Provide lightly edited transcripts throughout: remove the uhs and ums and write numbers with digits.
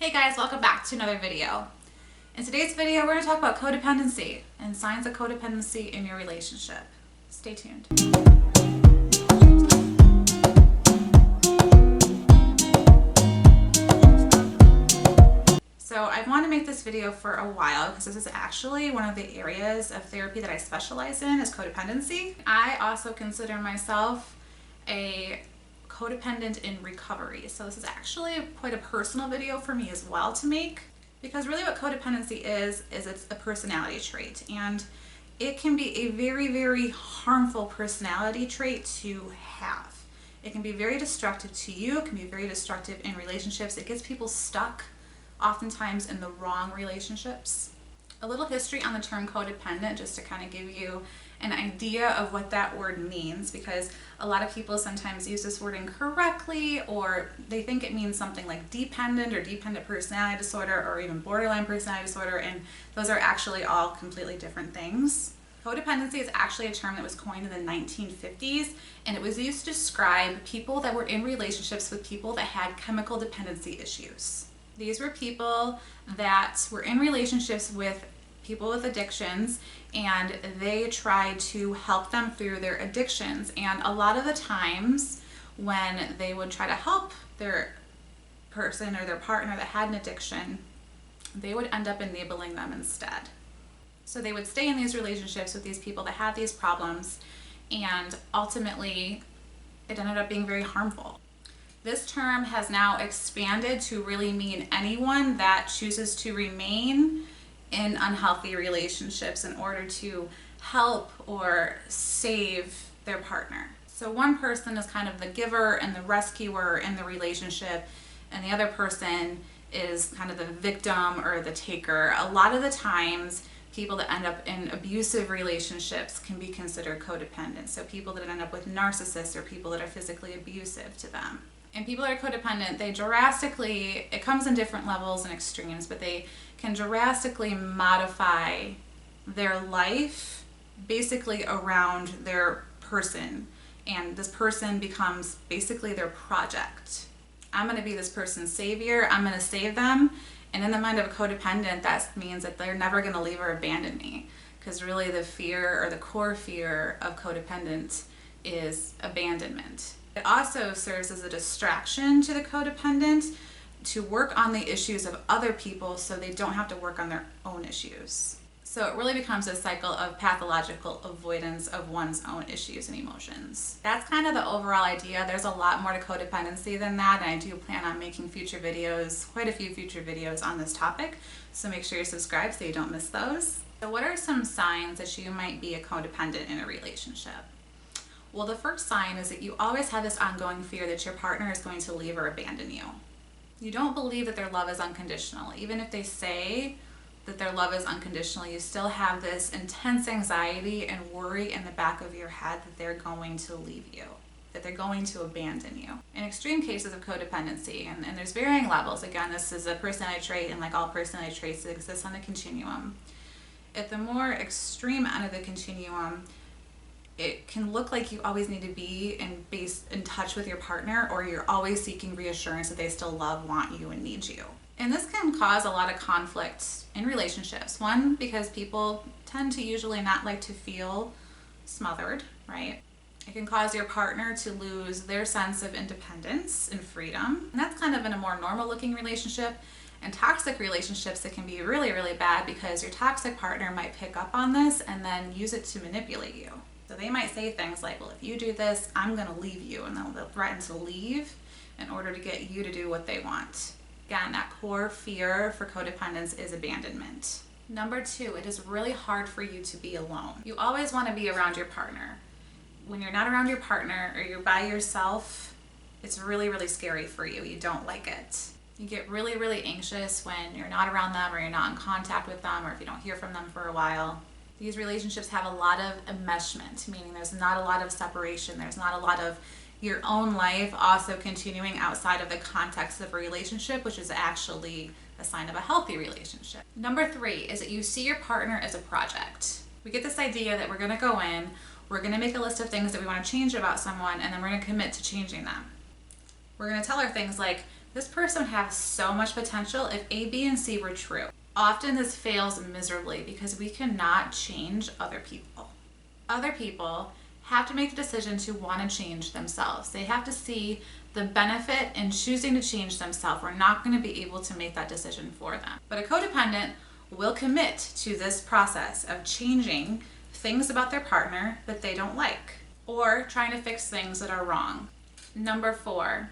Hey guys, welcome back to another video. In today's video, we're going to talk about codependency and signs of codependency in your relationship. Stay tuned. So I want to make this video for a while because this is actually one of the areas of therapy that I specialize in is codependency. I also consider myself a codependent in recovery. So this is actually quite a personal video for me as well to make, because really what codependency is it's a personality trait, and it can be a very, very harmful personality trait to have. It can be very destructive to you. It can be very destructive in relationships. It gets people stuck oftentimes in the wrong relationships. A little history on the term codependent, just to kind of give you an idea of what that word means, because a lot of people sometimes use this word incorrectly, or they think it means something like dependent or dependent personality disorder or even borderline personality disorder, and those are actually all completely different things. Codependency is actually a term that was coined in the 1950s, and it was used to describe people that were in relationships with people that had chemical dependency issues. These were people that were in relationships with people with addictions, and they tried to help them through their addictions. And a lot of the times when they would try to help their person or their partner that had an addiction, they would end up enabling them instead. So they would stay in these relationships with these people that had these problems, and ultimately it ended up being very harmful. This term has now expanded to really mean anyone that chooses to remain in unhealthy relationships in order to help or save their partner. So one person is kind of the giver and the rescuer in the relationship, and the other person is kind of the victim or the taker. A lot of the times, people that end up in abusive relationships can be considered codependent. So people that end up with narcissists or people that are physically abusive to them. And people that are codependent, they drastically, it comes in different levels and extremes, but they can drastically modify their life basically around their person. And this person becomes basically their project. I'm going to be this person's savior. I'm going to save them. And in the mind of a codependent, that means that they're never going to leave or abandon me. Because really the fear, or the core fear of codependent, is abandonment. It also serves as a distraction to the codependent to work on the issues of other people so they don't have to work on their own issues. So it really becomes a cycle of pathological avoidance of one's own issues and emotions. That's kind of the overall idea. There's a lot more to codependency than that, and I do plan on making future videos, quite a few future videos on this topic, so make sure you're subscribed so you don't miss those. So what are some signs that you might be a codependent in a relationship? Well, the first sign is that you always have this ongoing fear that your partner is going to leave or abandon you. You don't believe that their love is unconditional. Even if they say that their love is unconditional, you still have this intense anxiety and worry in the back of your head that they're going to leave you, that they're going to abandon you. In extreme cases of codependency, and there's varying levels, again, this is a personality trait, and like all personality traits, it exists on a continuum. At the more extreme end of the continuum, it can look like you always need to be in touch with your partner, or you're always seeking reassurance that they still love, want you, and need you. And this can cause a lot of conflict in relationships. One, because people tend to usually not like to feel smothered, right? It can cause your partner to lose their sense of independence and freedom. And that's kind of in a more normal looking relationship. And toxic relationships, it can be really, really bad because your toxic partner might pick up on this and then use it to manipulate you. So they might say things like, well, if you do this, I'm going to leave you. And they'll threaten to leave in order to get you to do what they want. Again, that core fear for codependence is abandonment. Number two, it is really hard for you to be alone. You always want to be around your partner. When you're not around your partner or you're by yourself, it's really, really scary for you. You don't like it. You get really, really anxious when you're not around them, or you're not in contact with them, or if you don't hear from them for a while. These relationships have a lot of enmeshment, meaning there's not a lot of separation. There's not a lot of your own life also continuing outside of the context of a relationship, which is actually a sign of a healthy relationship. Number three is that you see your partner as a project. We get this idea that we're going to go in, we're going to make a list of things that we want to change about someone, and then we're going to commit to changing them. We're going to tell her things like, This person would have so much potential if A, B, and C were true. Often this fails miserably because we cannot change other people. Other people have to make the decision to want to change themselves. They have to see the benefit in choosing to change themselves. We're not going to be able to make that decision for them. But a codependent will commit to this process of changing things about their partner that they don't like, or trying to fix things that are wrong. Number 4,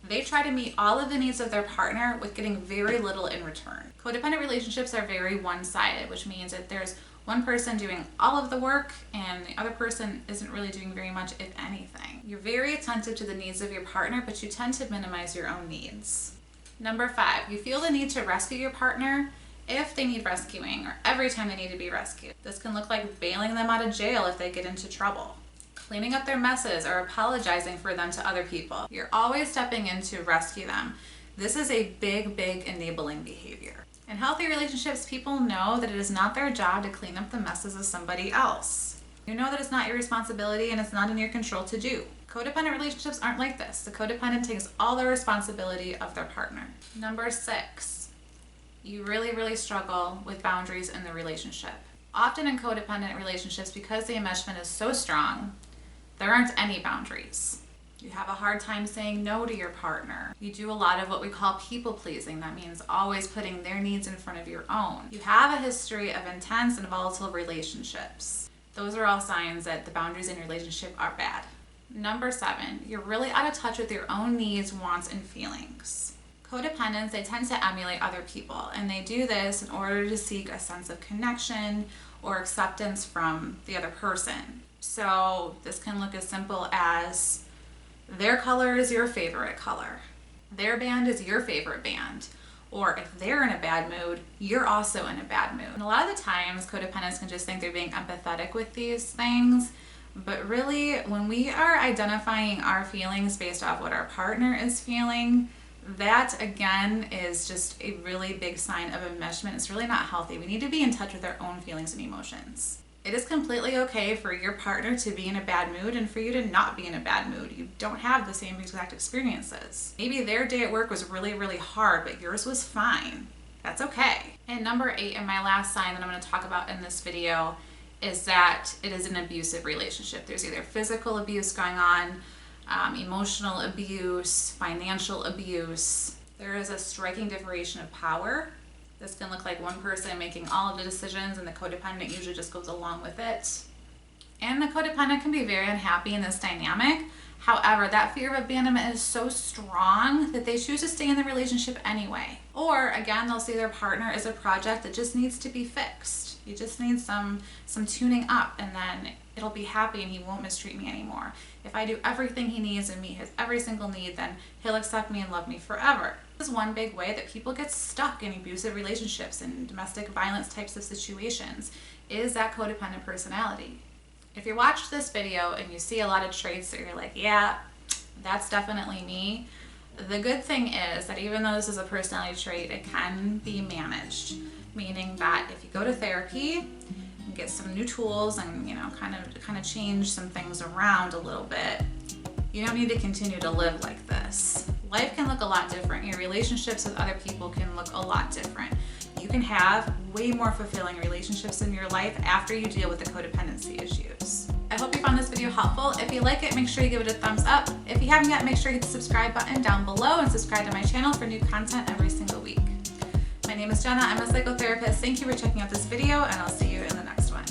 they try to meet all of the needs of their partner with getting very little in return. Codependent relationships are very one-sided, which means that there's one person doing all of the work and the other person isn't really doing very much, if anything. You're very attentive to the needs of your partner, but you tend to minimize your own needs. Number 5, you feel the need to rescue your partner if they need rescuing or every time they need to be rescued. This can look like bailing them out of jail if they get into trouble, cleaning up their messes, or apologizing for them to other people. You're always stepping in to rescue them. This is a big enabling behavior. In healthy relationships, people know that it is not their job to clean up the messes of somebody else. You know that it's not your responsibility and it's not in your control to do. Codependent relationships aren't like this. The codependent takes all the responsibility of their partner. Number 6, you really struggle with boundaries in the relationship. Often in codependent relationships, because the enmeshment is so strong, there aren't any boundaries. You have a hard time saying no to your partner. You do a lot of what we call people pleasing. That means always putting their needs in front of your own. You have a history of intense and volatile relationships. Those are all signs that the boundaries in your relationship are bad. Number 7, you're really out of touch with your own needs, wants, and feelings. Codependents, they tend to emulate other people, and they do this in order to seek a sense of connection or acceptance from the other person. So this can look as simple as their color is your favorite color, their band is your favorite band, or if they're in a bad mood, you're also in a bad mood. And a lot of the times, codependents can just think they're being empathetic with these things, but really, when we are identifying our feelings based off what our partner is feeling, that again is just a really big sign of enmeshment. It's really not healthy. We need to be in touch with our own feelings and emotions. It is completely okay for your partner to be in a bad mood and for you to not be in a bad mood. You don't have the same exact experiences. Maybe their day at work was really hard, but yours was fine. That's okay. And number 8, and my last sign that I'm going to talk about in this video, is that it is an abusive relationship. There's either physical abuse going on, emotional abuse, financial abuse. There is a striking differentiation of power. This can look like one person making all of the decisions and the codependent usually just goes along with it. And the codependent can be very unhappy in this dynamic. However, that fear of abandonment is so strong that they choose to stay in the relationship anyway. Or again, they'll see their partner as a project that just needs to be fixed. You just need some tuning up and then it'll be happy and he won't mistreat me anymore. If I do everything he needs and meet his every single need, then he'll accept me and love me forever. This is one big way that people get stuck in abusive relationships and domestic violence types of situations, is that codependent personality. If you watch this video and you see a lot of traits that you're like, yeah, that's definitely me, the good thing is that even though this is a personality trait, it can be managed. Meaning that if you go to therapy and get some new tools and kind of change some things around a little bit, you don't need to continue to live like this. Life can look a lot different. Your relationships with other people can look a lot different. You can have way more fulfilling relationships in your life after you deal with the codependency issues. I hope you found this video helpful. If you like it, make sure you give it a thumbs up. If you haven't yet, make sure you hit the subscribe button down below and subscribe to my channel for new content every single week. My name is Jenna. I'm a psychotherapist. Thank you for checking out this video, and I'll see you in the next one.